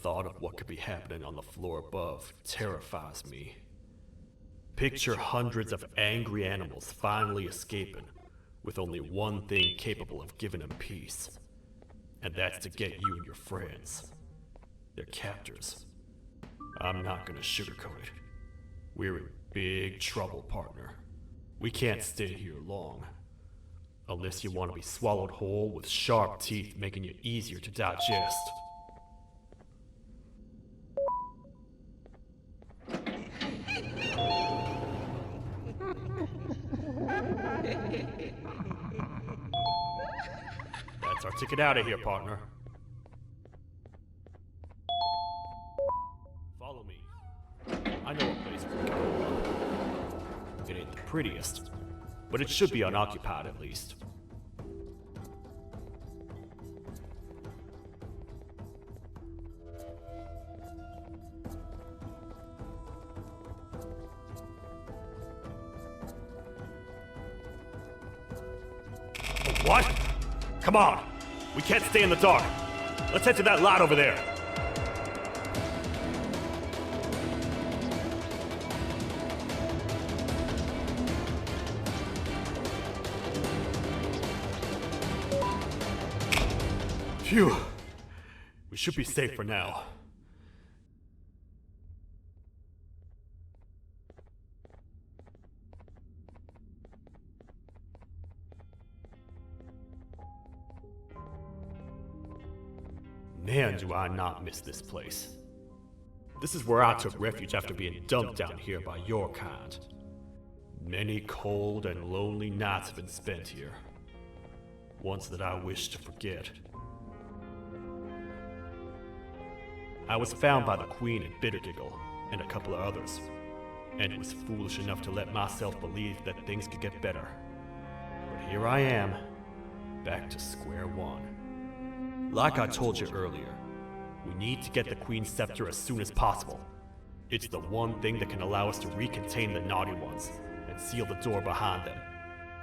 thought of what could be happening on the floor above terrifies me. Picture hundreds of angry animals finally escaping, with only one thing capable of giving them peace. And that's to get you and your friends. Their captors. I'm not gonna sugarcoat it. We're in big trouble, partner. We can't stay here long. Unless you want to be swallowed whole with sharp teeth making you easier to digest. That's our ticket out of here, partner. Follow me. I know a place for you. It ain't the prettiest, but it should be unoccupied at least. What? Come on! We can't stay in the dark! Let's head to that lot over there! Phew! We should be safe for now. Man, do I not miss this place. This is where I took refuge after being dumped down here by your kind. Many cold and lonely nights have been spent here. Ones that I wish to forget. I was found by the Queen at Bittergiggle and a couple of others, and was foolish enough to let myself believe that things could get better. But here I am, back to square one. Like I told you earlier, we need to get the Queen's scepter as soon as possible. It's the one thing that can allow us to recontain the naughty ones and seal the door behind them.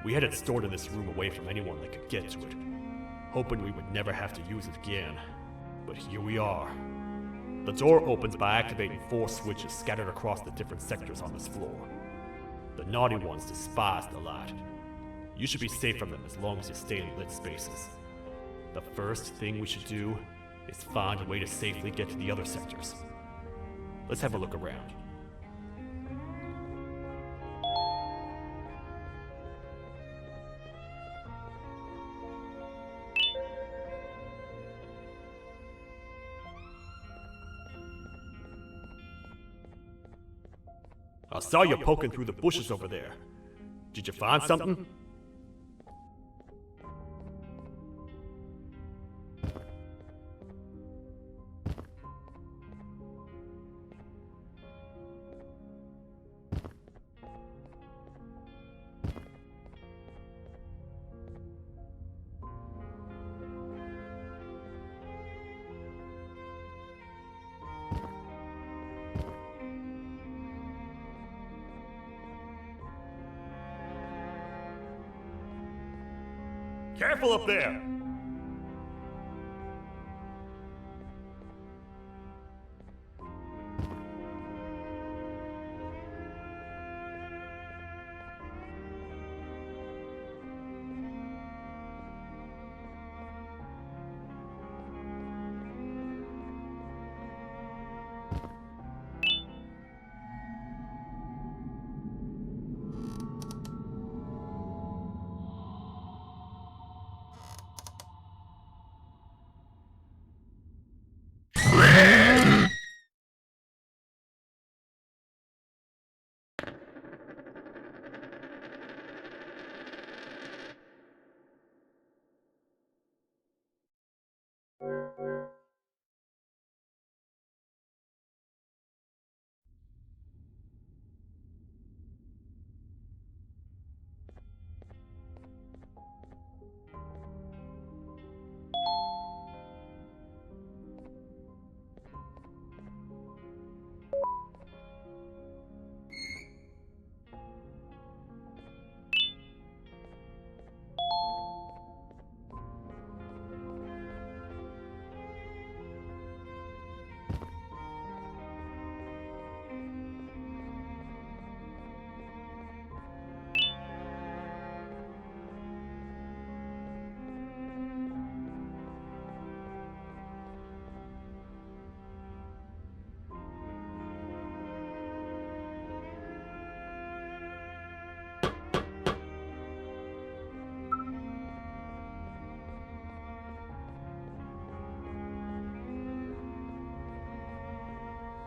We had it stored in this room away from anyone that could get to it, hoping we would never have to use it again. But here we are. The door opens by activating 4 switches scattered across the different sectors on this floor. The naughty ones despise the light. You should be safe from them as long as you stay in lit spaces. The first thing we should do is find a way to safely get to the other sectors. Let's have a look around. I saw you poking through the bushes over there. Did you find something? Careful up there!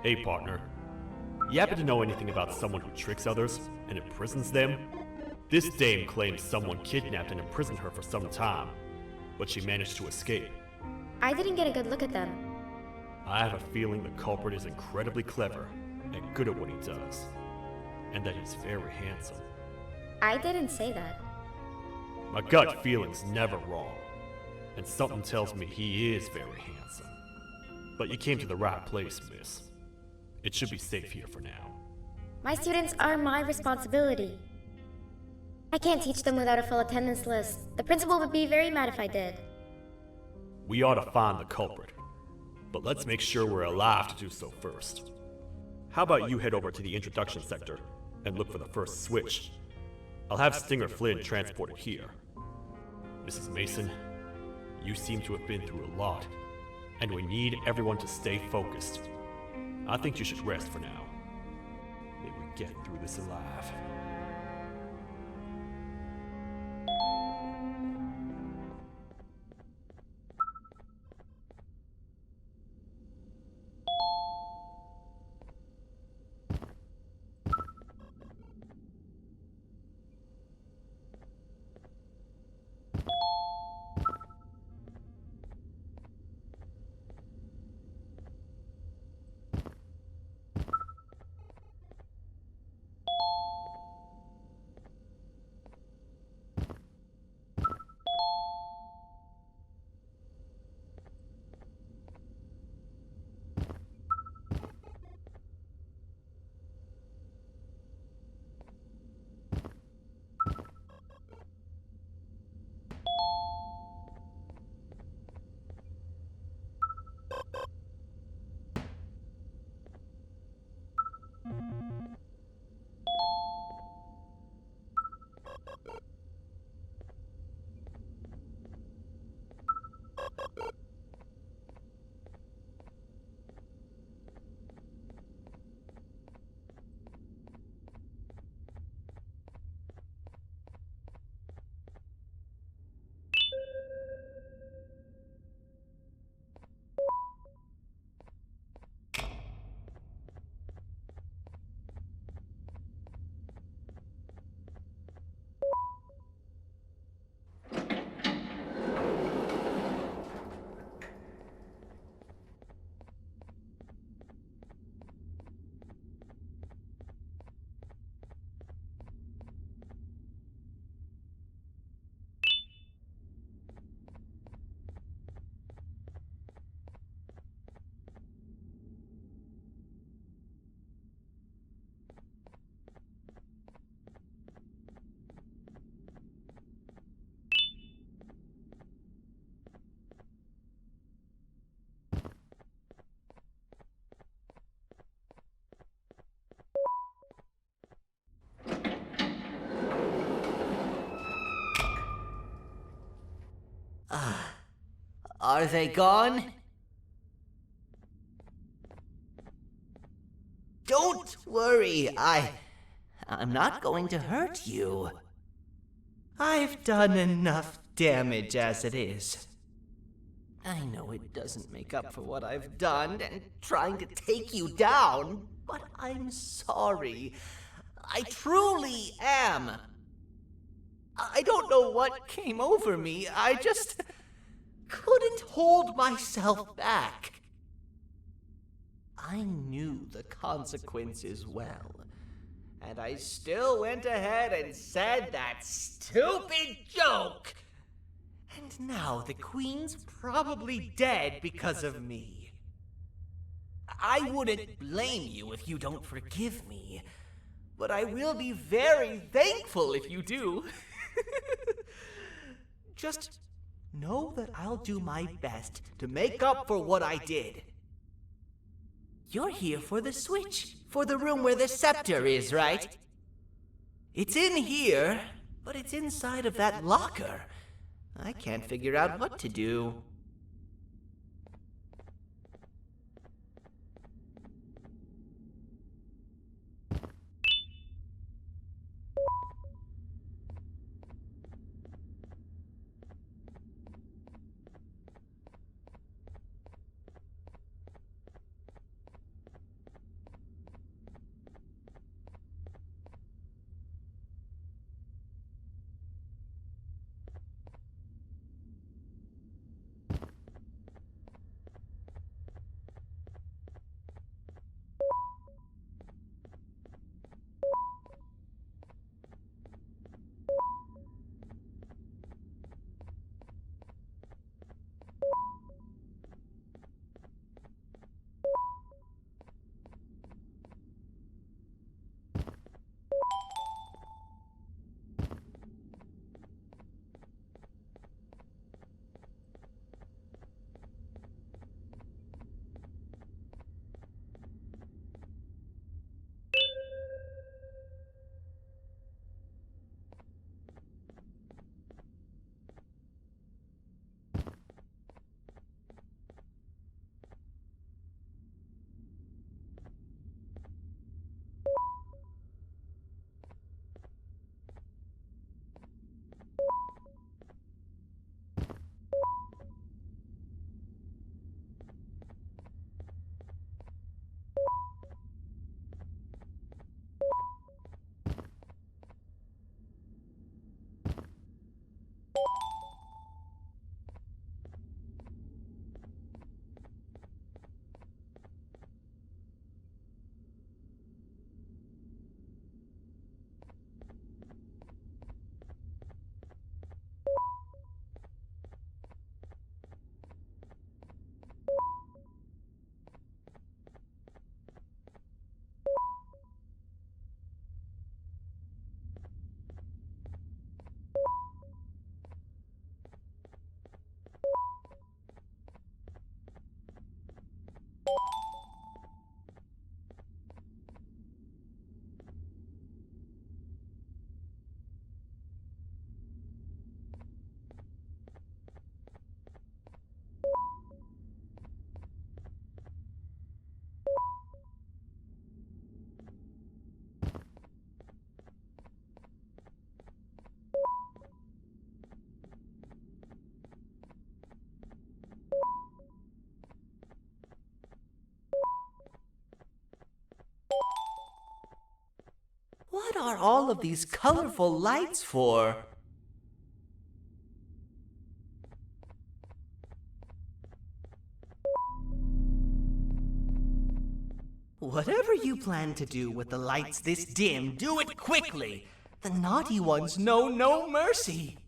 Hey, partner. You happen to know anything about someone who tricks others and imprisons them? This dame claims someone kidnapped and imprisoned her for some time, but she managed to escape. I didn't get a good look at them. I have a feeling the culprit is incredibly clever and good at what he does, and that he's very handsome. I didn't say that. My gut feeling's never wrong, and something tells me he is very handsome. But you came to the right place, miss. It should be safe here for now. My students are my responsibility. I can't teach them without a full attendance list. The principal would be very mad if I did. We ought to find the culprit, but let's make sure we're alive to do so first. How about you head over to the introduction sector and look for the first switch? I'll have Stinger Flynn transported here. Mrs. Mason, you seem to have been through a lot, and we need everyone to stay focused. I think you should rest for now. May we get through this alive. Are they gone? Don't worry, I'm not going to hurt you. I've done enough damage as it is. I know it doesn't make up for what I've done and trying to take you down, but I'm sorry. I truly am. I don't know what came over me. I just couldn't hold myself back. I knew the consequences well, and I still went ahead and said that stupid joke. And now the Queen's probably dead because of me. I wouldn't blame you if you don't forgive me, but I will be very thankful if you do. Just know that I'll do my best to make up for what I did. You're here for the switch, for the room where the scepter is, right? It's in here, but it's inside of that locker. I can't figure out what to do. What are all of these colorful lights for? Whatever you plan to do with the lights this dim, do it quickly. The naughty ones know no mercy.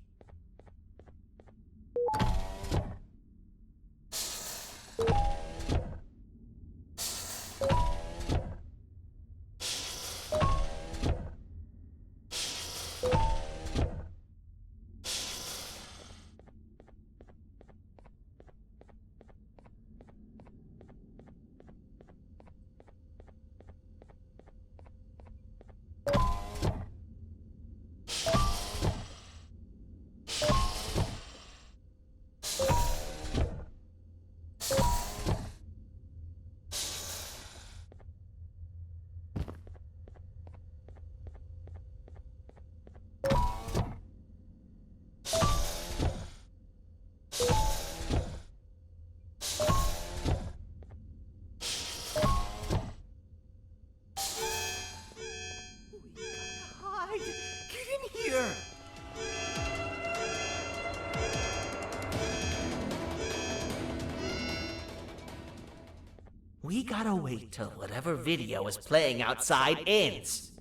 We gotta wait till whatever video is playing outside ends.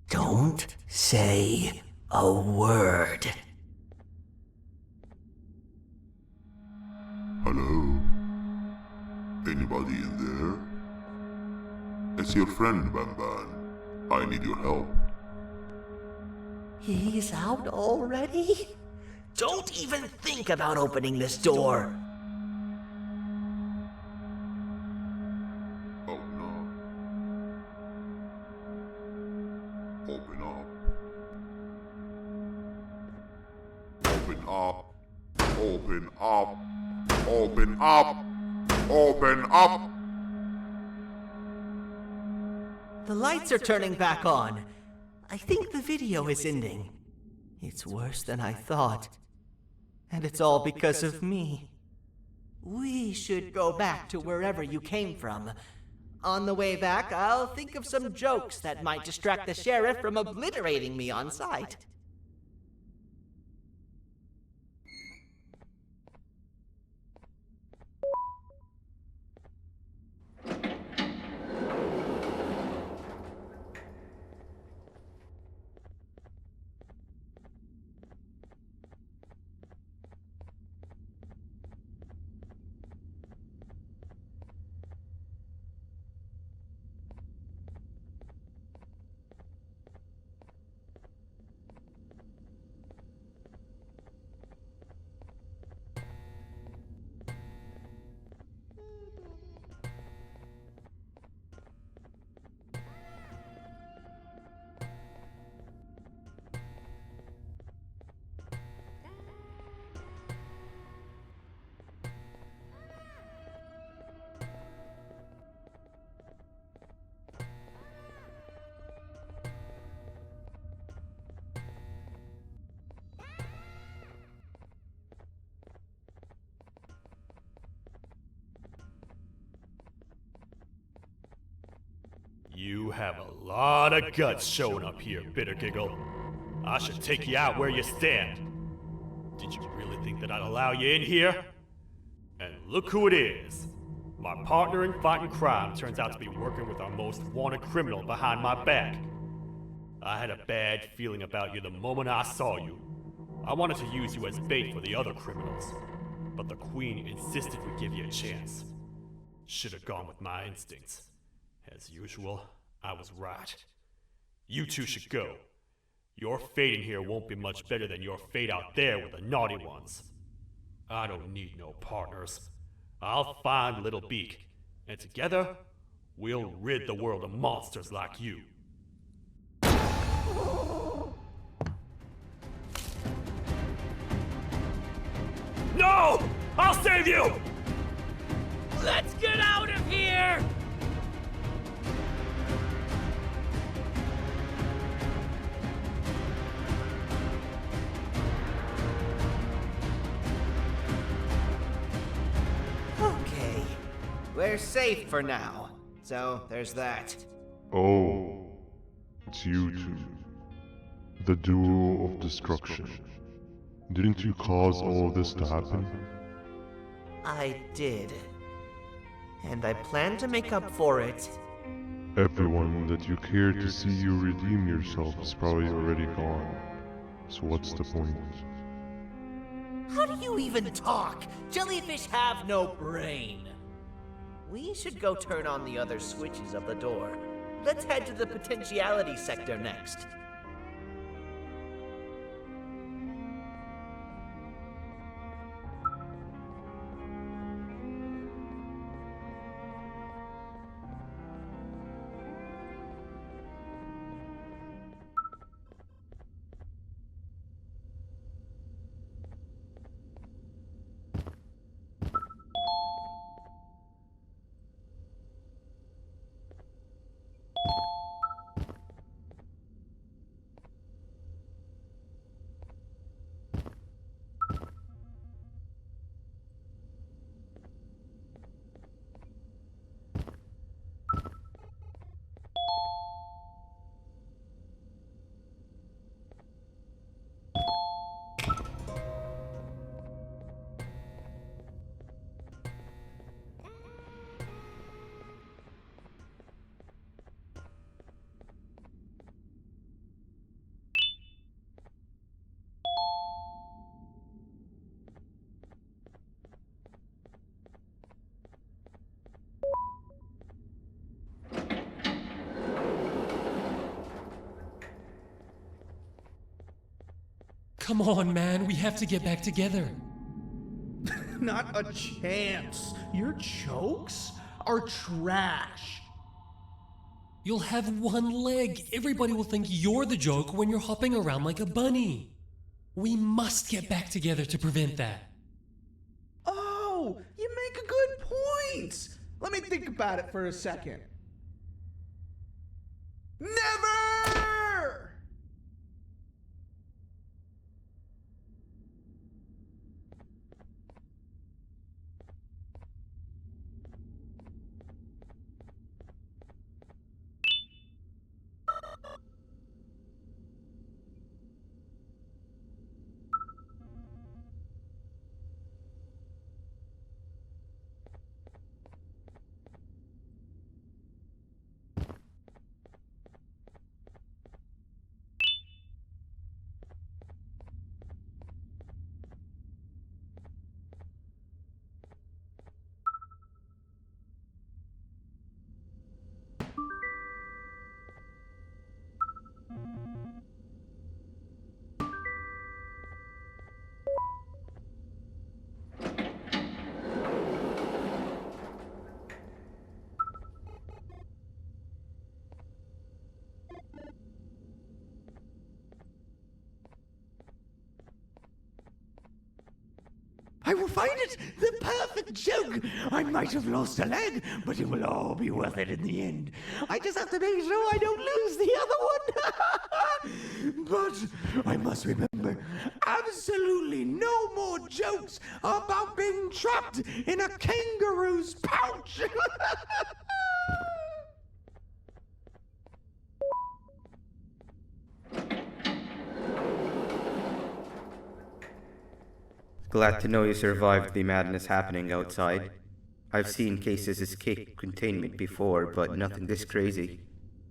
Don't say a word. Hello? Anybody in there? It's your friend, Banban. I need your help. He's out already? Don't even think about opening this door. Oh no. Open up. Open up. Open up. Open up. Open up. The lights are turning back on. I think the video is ending. It's worse than I thought. And it's all because of me. We should go back to wherever you came from. On the way back, I'll think of some jokes that might distract the sheriff from obliterating me on sight. You have a lot of guts showing up here, Bitter Giggle. I should take you out where you stand. Did you really think that I'd allow you in here? And look who it is. My partner in fighting crime turns out to be working with our most wanted criminal behind my back. I had a bad feeling about you the moment I saw you. I wanted to use you as bait for the other criminals, but the Queen insisted we give you a chance. Should have gone with my instincts. As usual, I was right. You two should go. Your fate in here won't be much better than your fate out there with the naughty ones. I don't need no partners. I'll find Little Beak, and together, we'll rid the world of monsters like you. No! I'll save you! Let's get out of here! Okay, we're safe for now. So there's that. Oh, it's you two. The duo of destruction. Didn't you cause all this to happen? I did. And I plan to make up for it. Everyone that you cared to see you redeem yourself is probably already gone. So what's the point? How do you even talk? Jellyfish have no brain. We should go turn on the other switches of the door. Let's head to the Potentiality Sector next. Come on, man, we have to get back together. Not a chance. Your jokes are trash. You'll have one leg. Everybody will think you're the joke when you're hopping around like a bunny. We must get back together to prevent that. Oh, you make a good point. Let me think about it for a second. Never! I will find it! The perfect joke! I might have lost a leg, but it will all be worth it in the end. I just have to make sure I don't lose the other one! But I must remember, absolutely no more jokes about being trapped in a kangaroo's pouch! Glad to know you survived the madness happening outside. I've seen cases escape containment before, but nothing this crazy.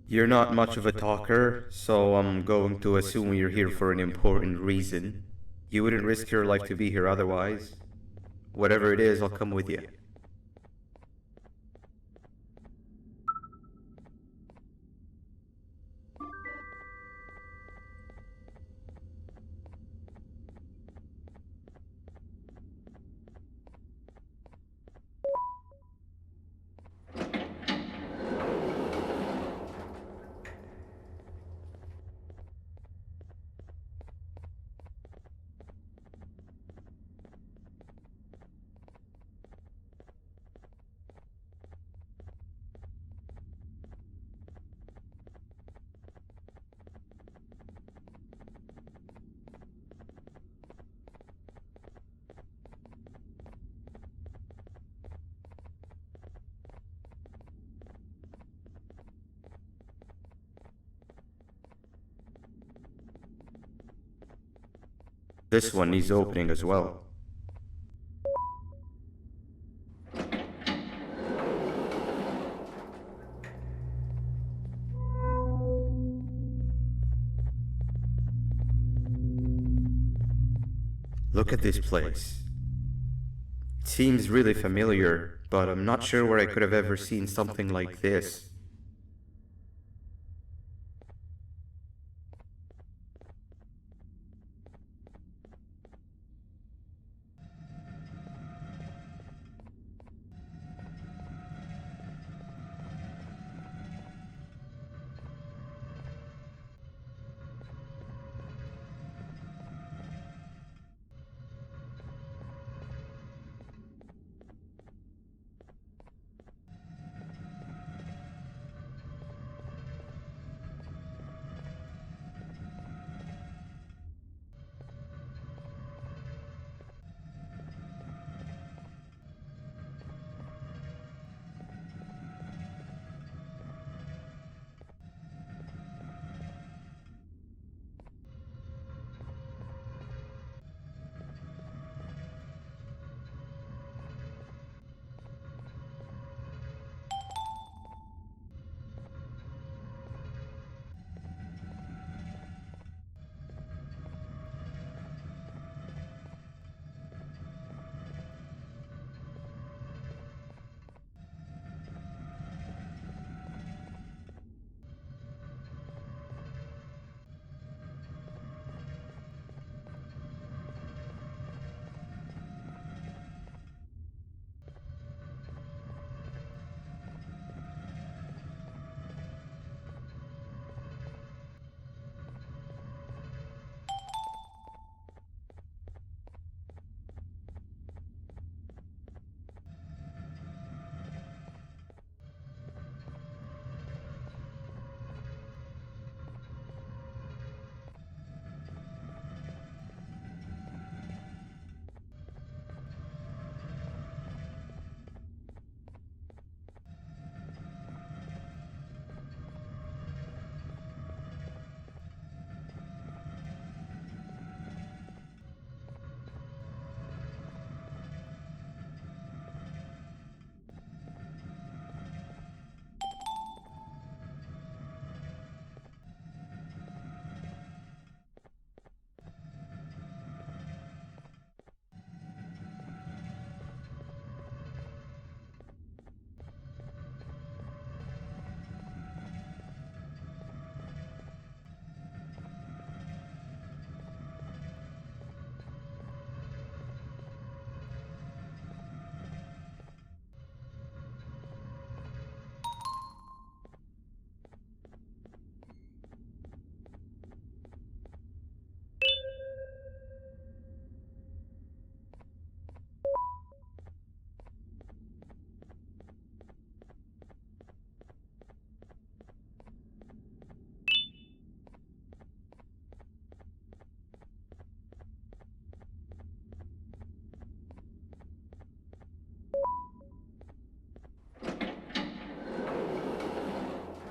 You're not much of a talker, so I'm going to assume you're here for an important reason. You wouldn't risk your life to be here otherwise. Whatever it is, I'll come with you. This one needs opening as well. Look at this place. It seems really familiar, but I'm not sure where I could have ever seen something like this.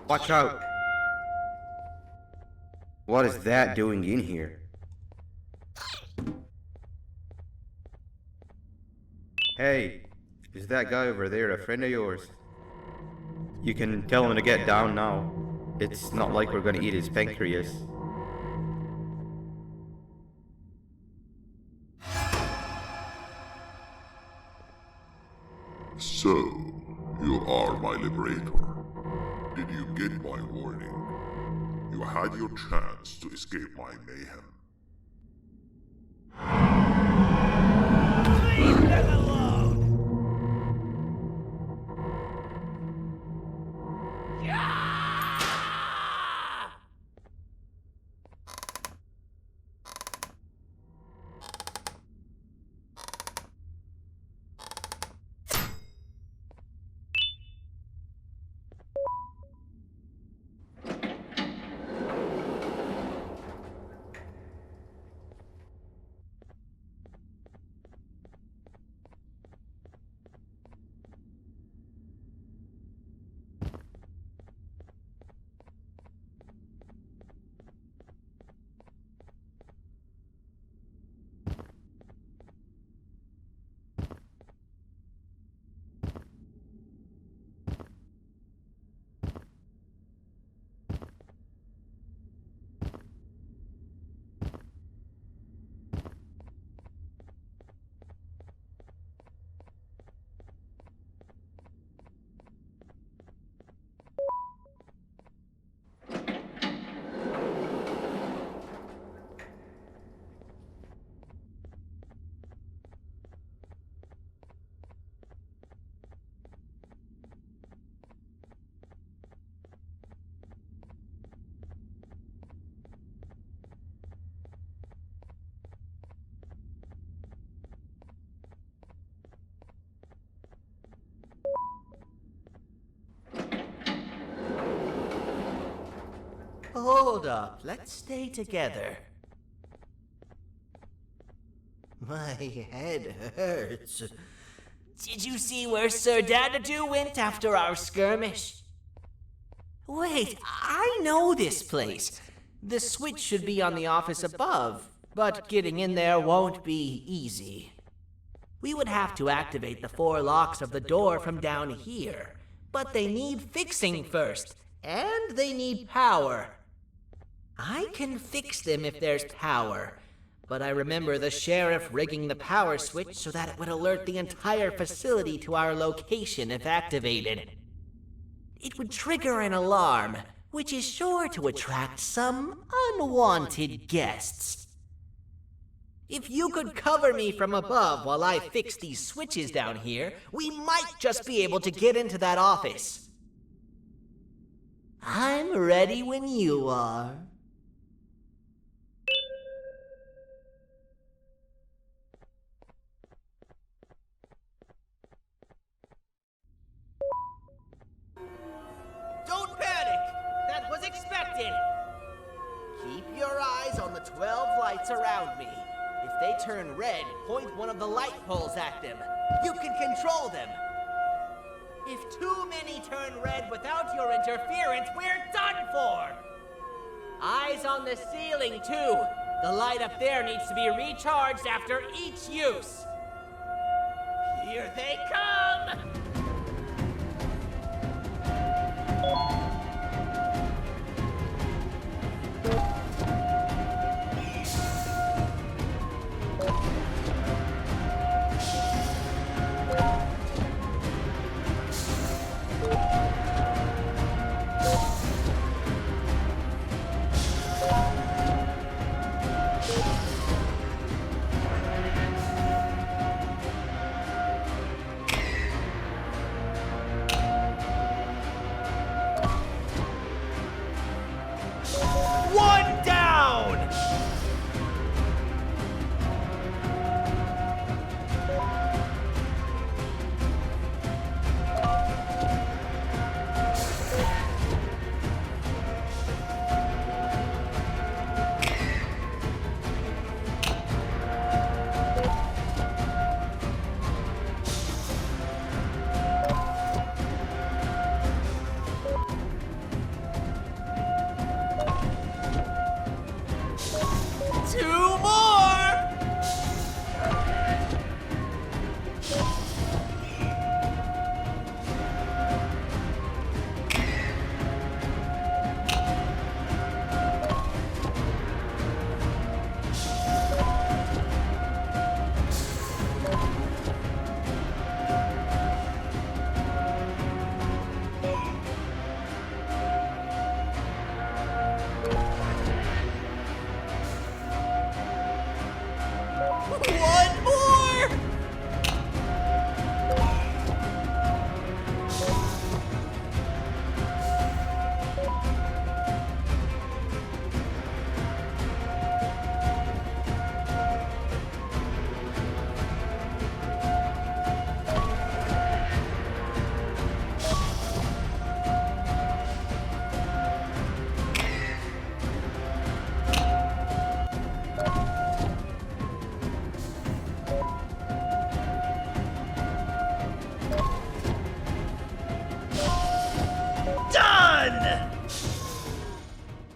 Watch out! What is that doing in here? Hey, is that guy over there a friend of yours? You can tell him to get down now. It's not like we're gonna eat his pancreas. So, you are my liberator. Did you get my warning? You had your chance to escape my mayhem. Leave them alone! Yeah! Hold up, let's stay together. My head hurts. Did you see where Sir Dadadoo went after our skirmish? Wait, I know this place. The switch should be on the office above, but getting in there won't be easy. We would have to activate the 4 locks of the door from down here, but they need fixing first, and they need power. I can fix them if there's power, but I remember the sheriff rigging the power switch so that it would alert the entire facility to our location if activated. It would trigger an alarm, which is sure to attract some unwanted guests. If you could cover me from above while I fix these switches down here, we might just be able to get into that office. I'm ready when you are. Don't panic! That was expected! Keep your eyes on the 12 lights around me. If they turn red, point one of the light poles at them. You can control them. If too many turn red without your interference, we're done for! Eyes on the ceiling, too. The light up there needs to be recharged after each use. Here they come! One down! Two more! One more! Done!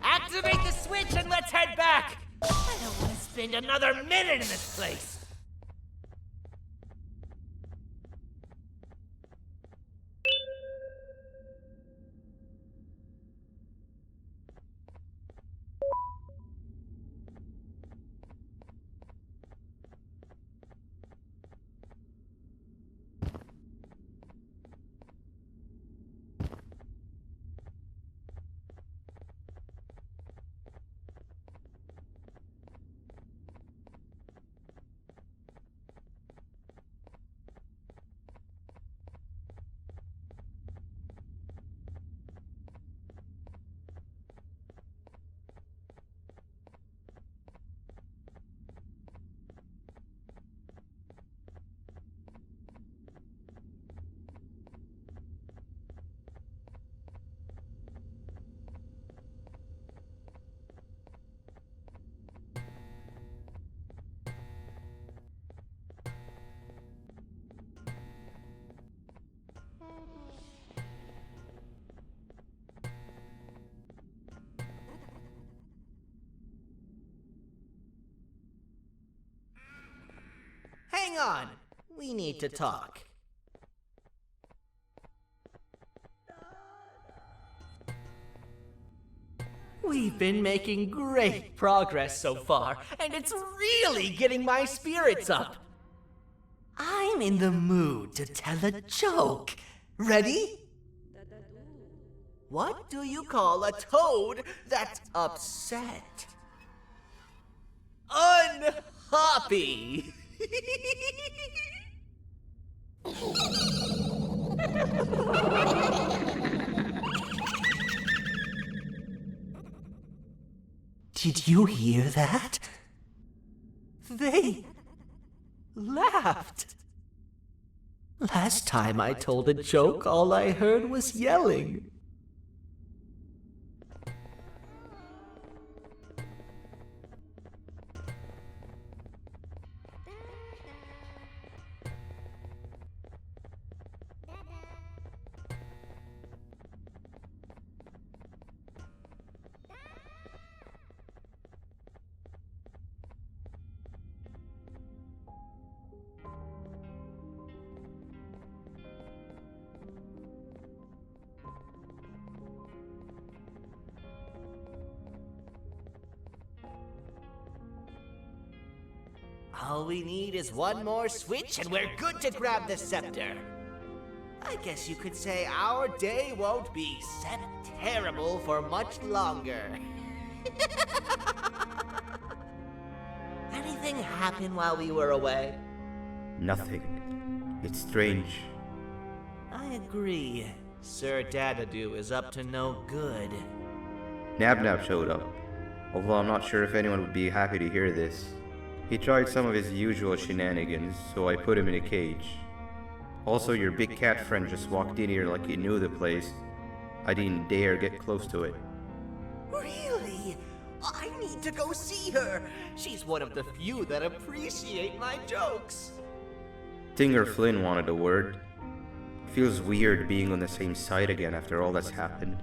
Activate the switch and let's head back! I don't want to spend another minute in this place! on. We need to talk. We've been making great progress so far, and it's really getting my spirits up. I'm in the mood to tell a joke. Ready? What do you call a toad that's upset? Unhappy! Did you hear that? They laughed. Last time I told a joke, all I heard was yelling. All we need is one more switch and we're good to grab the scepter. I guess you could say our day won't be terrible for much longer. Anything happen while we were away? Nothing. It's strange. I agree. Sir Dadadoo is up to no good. Nab showed up, although I'm not sure if anyone would be happy to hear this. He tried some of his usual shenanigans, so I put him in a cage. Also, your big cat friend just walked in here like he knew the place. I didn't dare get close to it. Really? I need to go see her. She's one of the few that appreciate my jokes. Stinger Flynn wanted a word. Feels weird being on the same side again after all that's happened.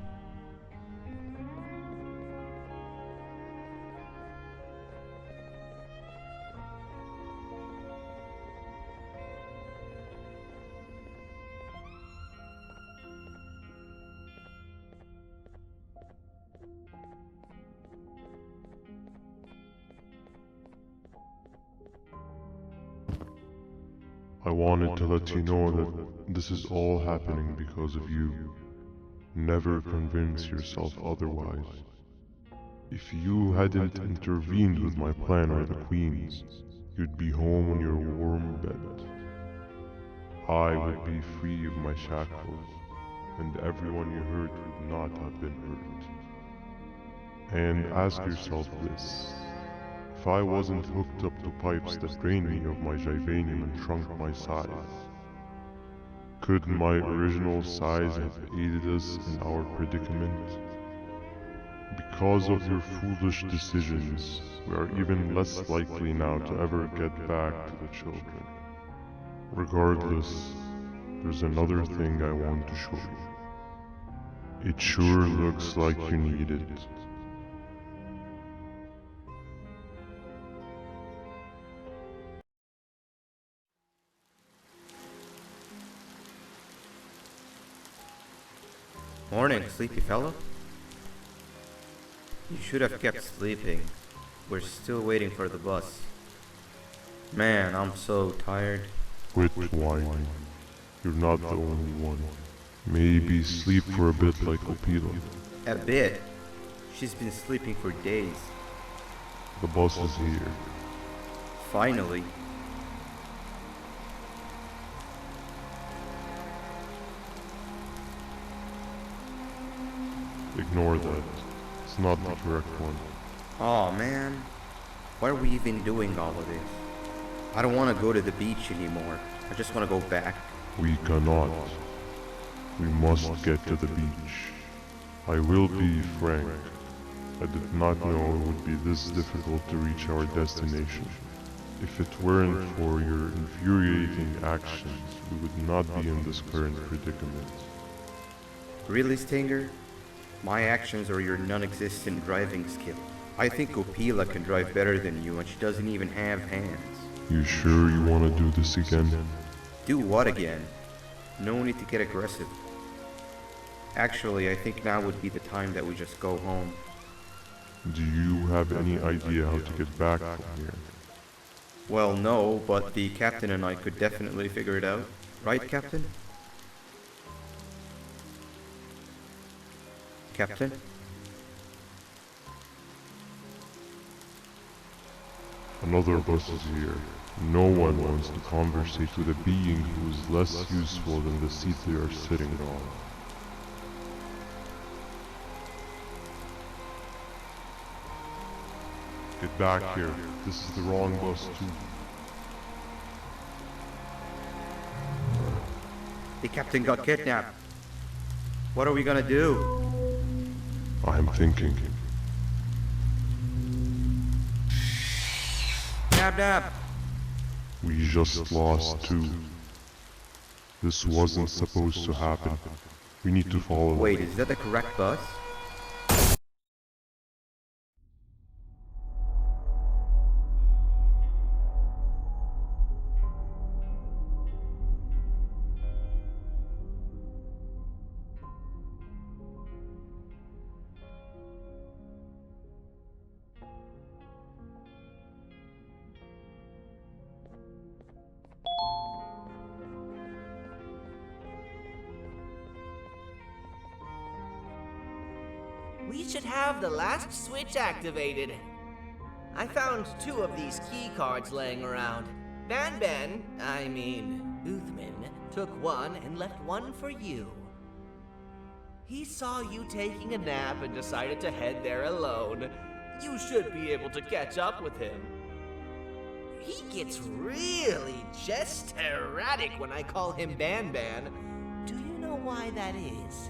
I wanted to let you know that this is all happening because of you. Never convince yourself otherwise. If you hadn't intervened with my plan or the Queen's, you'd be home on your warm bed. I would be free of my shackles, and everyone you hurt would not have been hurt. And ask yourself this. If I wasn't hooked up to pipes that drained me of my Jivanium and shrunk my size, could my original size have aided us in our predicament? Because of your foolish decisions, we are even less likely now to ever get back to the children. Regardless, there's another thing I want to show you. It sure looks like you need it. Morning, sleepy fellow. You should have kept sleeping. We're still waiting for the bus. Man, I'm so tired. Quit whining. You're not the only one. Maybe sleep for a bit like Opila. A bit? She's been sleeping for days. The bus is here. Finally. Ignore that. It's not the correct one. Aw, man. Why are we even doing all of this? I don't want to go to the beach anymore. I just want to go back. We cannot. We must get to the beach. I will be frank. I did not know it would be this difficult to reach our destination. If it weren't for your infuriating actions, we would not be in this current predicament. Really, Stinger? My actions are your non-existent driving skill. I think Opila can drive better than you and she doesn't even have hands. You sure you want to do this again? Do what again? No need to get aggressive. Actually, I think now would be the time that we just go home. Do you have any idea how to get back from here? Well, no, but the captain and I could definitely figure it out. Right, Captain? Captain? Another bus is here. No one wants to conversate with a being who is less useful than the seat they are sitting on. Get back here. This is the wrong bus too. The captain got kidnapped. What are we gonna do? I'm thinking. Dab dab! We just lost two. This wasn't supposed to happen. We need to follow. Wait, is that the correct bus? We should have the last switch activated. I found 2 of these key cards laying around. Banban, Uthman, took one and left one for you. He saw you taking a nap and decided to head there alone. You should be able to catch up with him. He gets really just erratic when I call him Banban. Do you know why that is?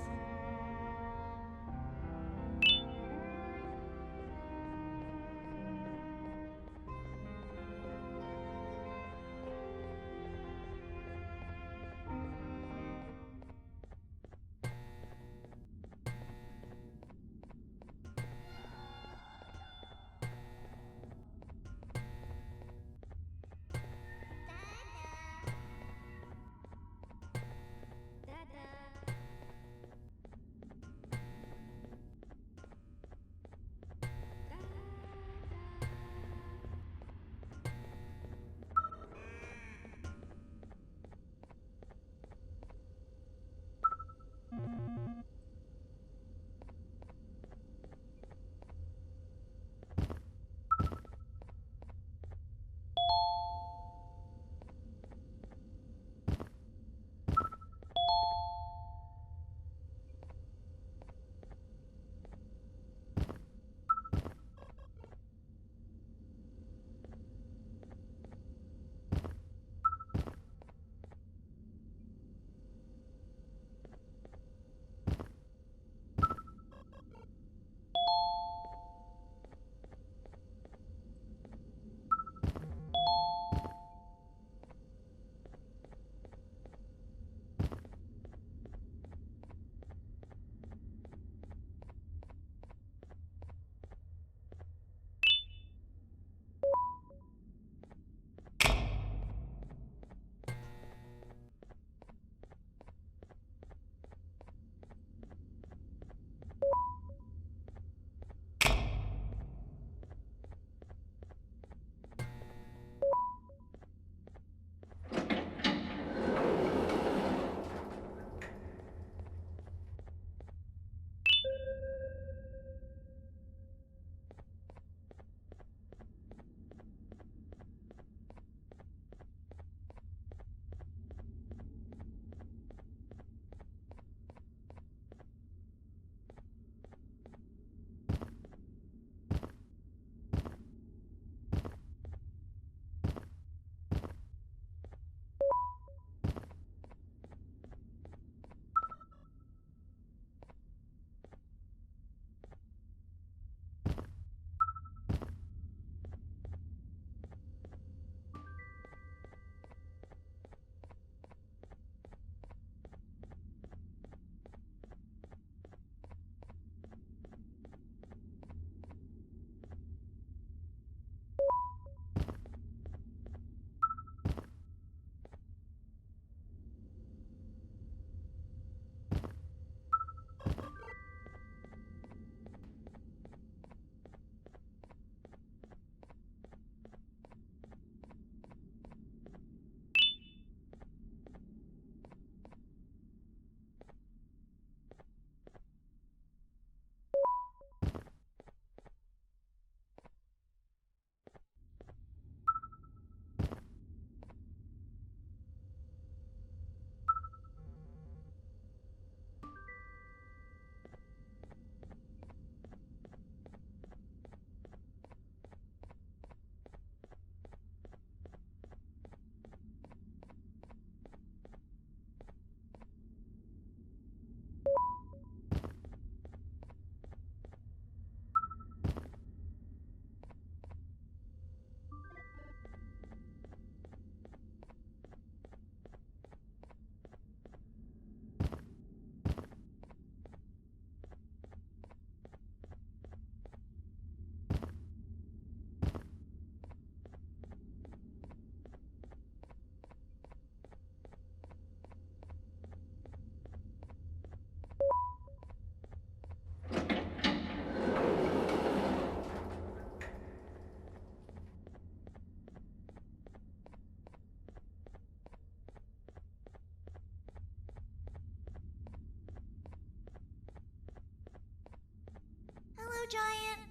giant?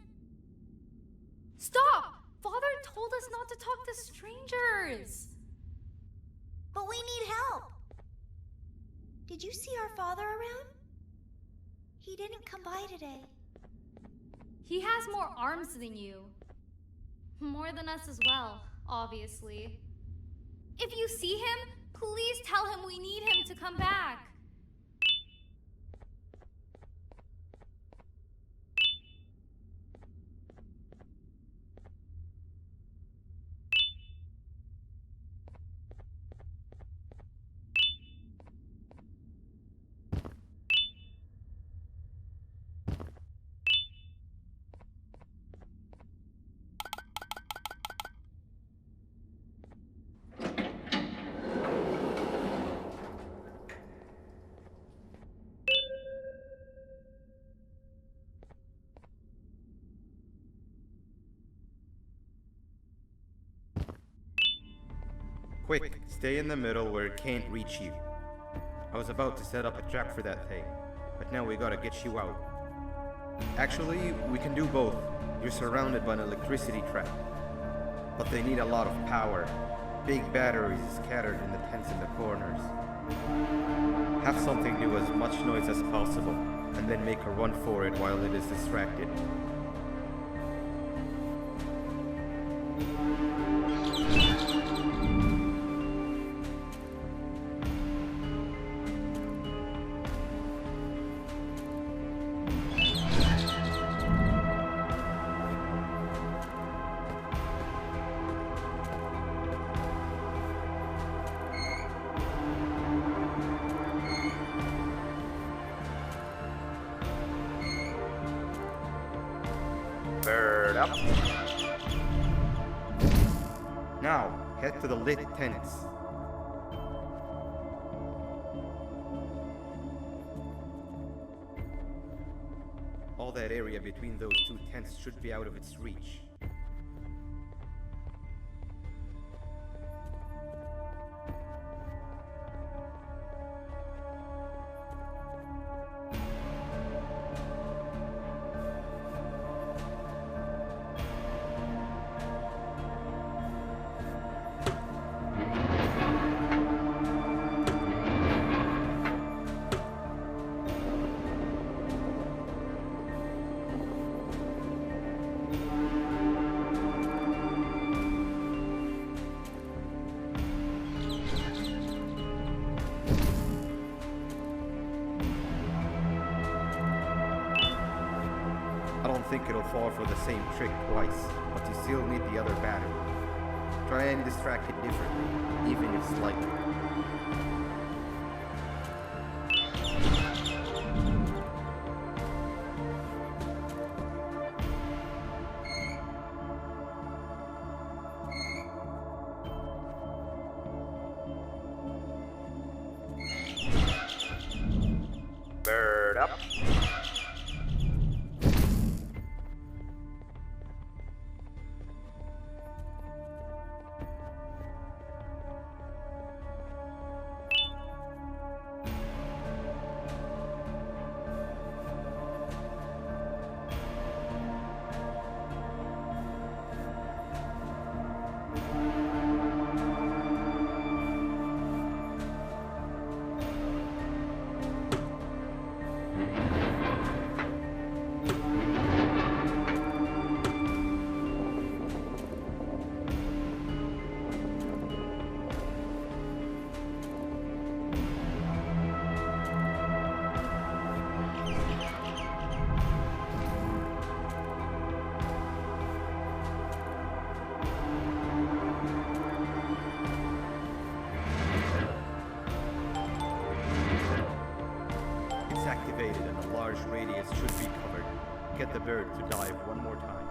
Stop! Father told us not to talk to strangers! But we need help. Did you see our father around? He didn't come by today. He has more arms than you. More than us as well, obviously. If you see him, please tell him we need him to come back. Quick, stay in the middle where it can't reach you. I was about to set up a trap for that thing, but now we gotta get you out. Actually, we can do both. You're surrounded by an electricity trap. But they need a lot of power. Big batteries scattered in the tents in the corners. Have something do as much noise as possible, and then make a run for it while it is distracted. Bird up. Now, head to the lit tents. All that area between those two tents should be out of its reach. I don't think it'll fall for the same trick twice, but you still need the other battery. Try and distract it differently, even if slightly. Bird up. Activated and a large radius should be covered. Get the bird to dive one more time.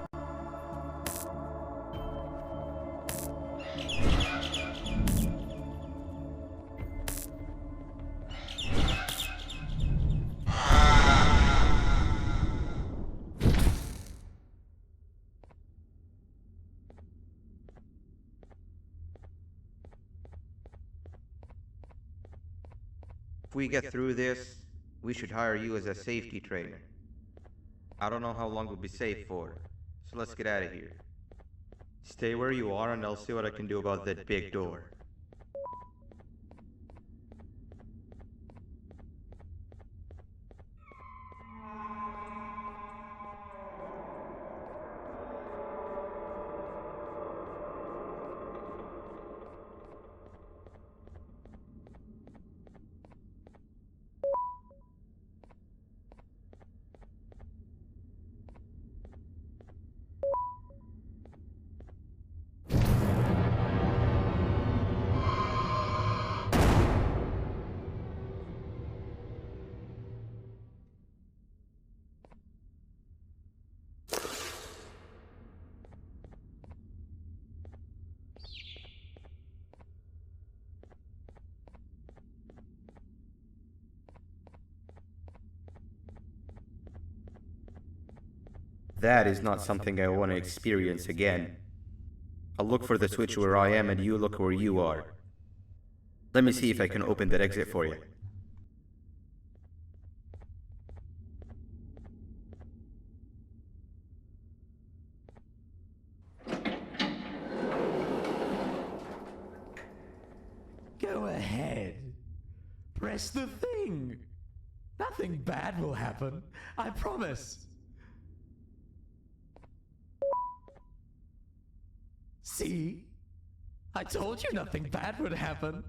If we get through this, we should hire you as a safety trainer. I don't know how long we'll be safe for, so let's get out of here. Stay where you are and I'll see what I can do about that big door. That is not something I want to experience again. I'll look for the switch where I am and you look where you are. Let me see if I can open that exit for you. Go ahead. Press the thing. Nothing bad will happen. I promise. See? I told you nothing bad would happen.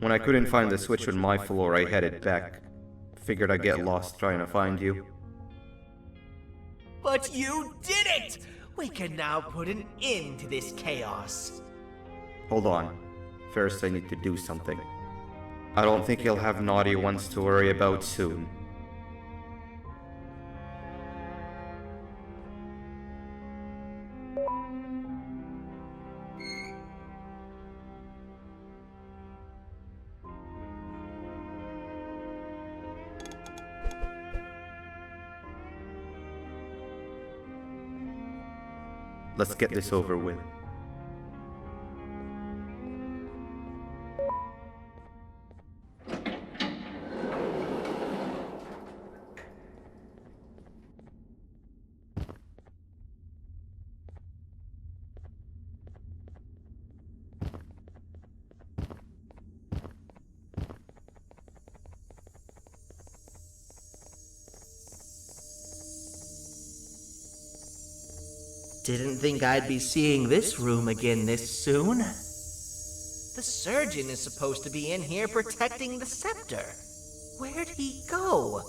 When I couldn't find the switch on my floor, I headed back. Figured I'd get lost trying to find you. But you did it! We can now put an end to this chaos. Hold on. First, I need to do something. I don't think he'll have naughty ones to worry about soon. Let's get this over with. Didn't think I'd be seeing this room again this soon. The surgeon is supposed to be in here protecting the scepter. Where'd he go?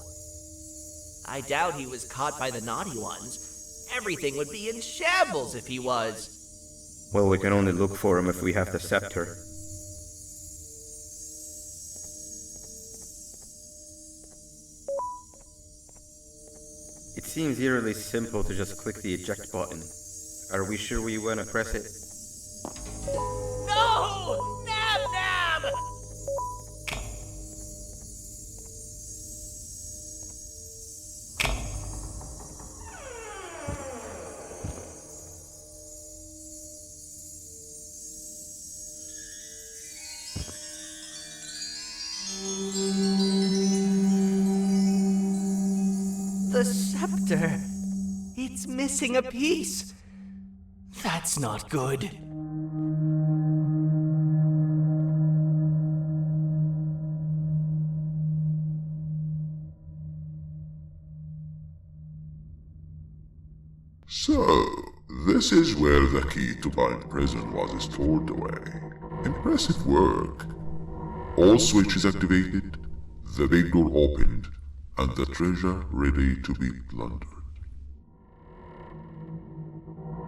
I doubt he was caught by the naughty ones. Everything would be in shambles if he was. Well, we can only look for him if we have the scepter. It seems eerily simple to just click the eject button. Are we sure we want to press it? No! Nab Nab! The scepter. It's missing a piece. That's not good. So, this is where the key to Bind Prison was stored away. Impressive work. All switches activated, the big door opened, and the treasure ready to be plundered.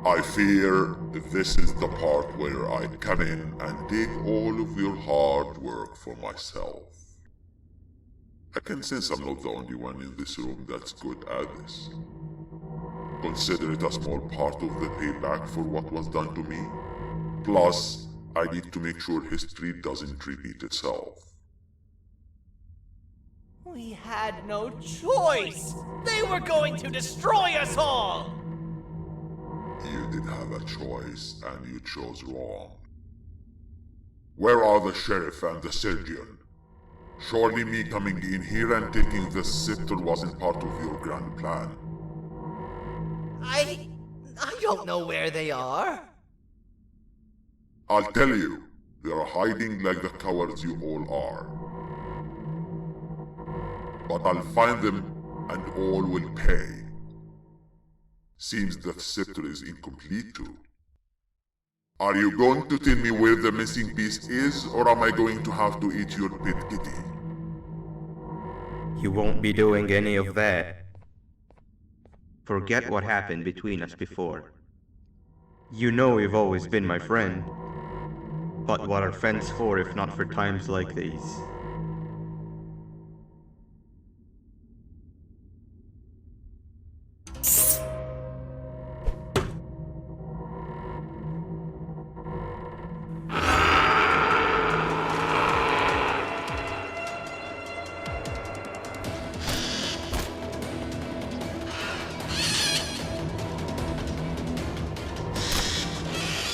I fear this is the part where I come in and take all of your hard work for myself. I can sense I'm not the only one in this room that's good at this. Consider it a small part of the payback for what was done to me. Plus, I need to make sure history doesn't repeat itself. We had no choice! They were going to destroy us all! You did have a choice, and you chose wrong. Where are the sheriff and the surgeon? Surely me coming in here and taking the scepter wasn't part of your grand plan. I don't know where they are. I'll tell you, they're hiding like the cowards you all are. But I'll find them, and all will pay. Seems that scepter is incomplete too. Are you going to tell me where the missing piece is, or am I going to have to eat your pet kitty? You won't be doing any of that. Forget what happened between us before. You know you've always been my friend. But what are friends for if not for times like these?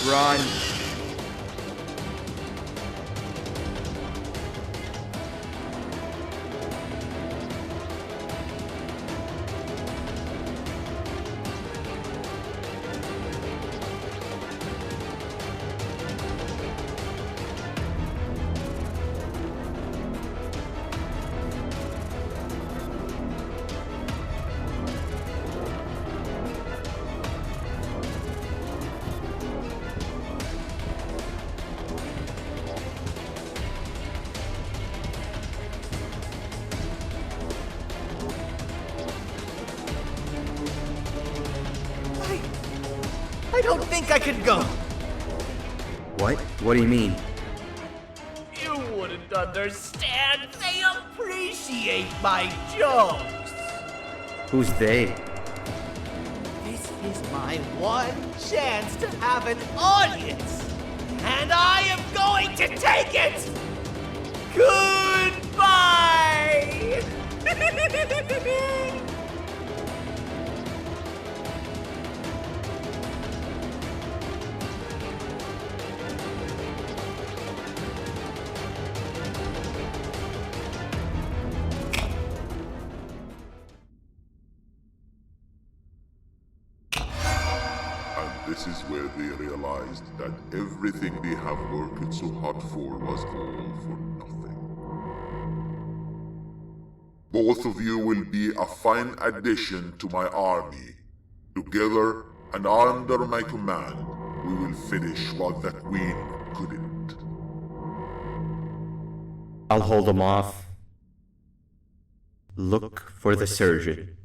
Run! don't think I could go. What? What do you mean? You wouldn't understand. They appreciate my jokes. Who's they? This is my one chance to have an audience. And I am going to take it! Goodbye! This is where they realized that everything they have worked so hard for was all for nothing. Both of you will be a fine addition to my army. Together and under my command, we will finish what the Queen couldn't. I'll hold them off. Look for the surgeon.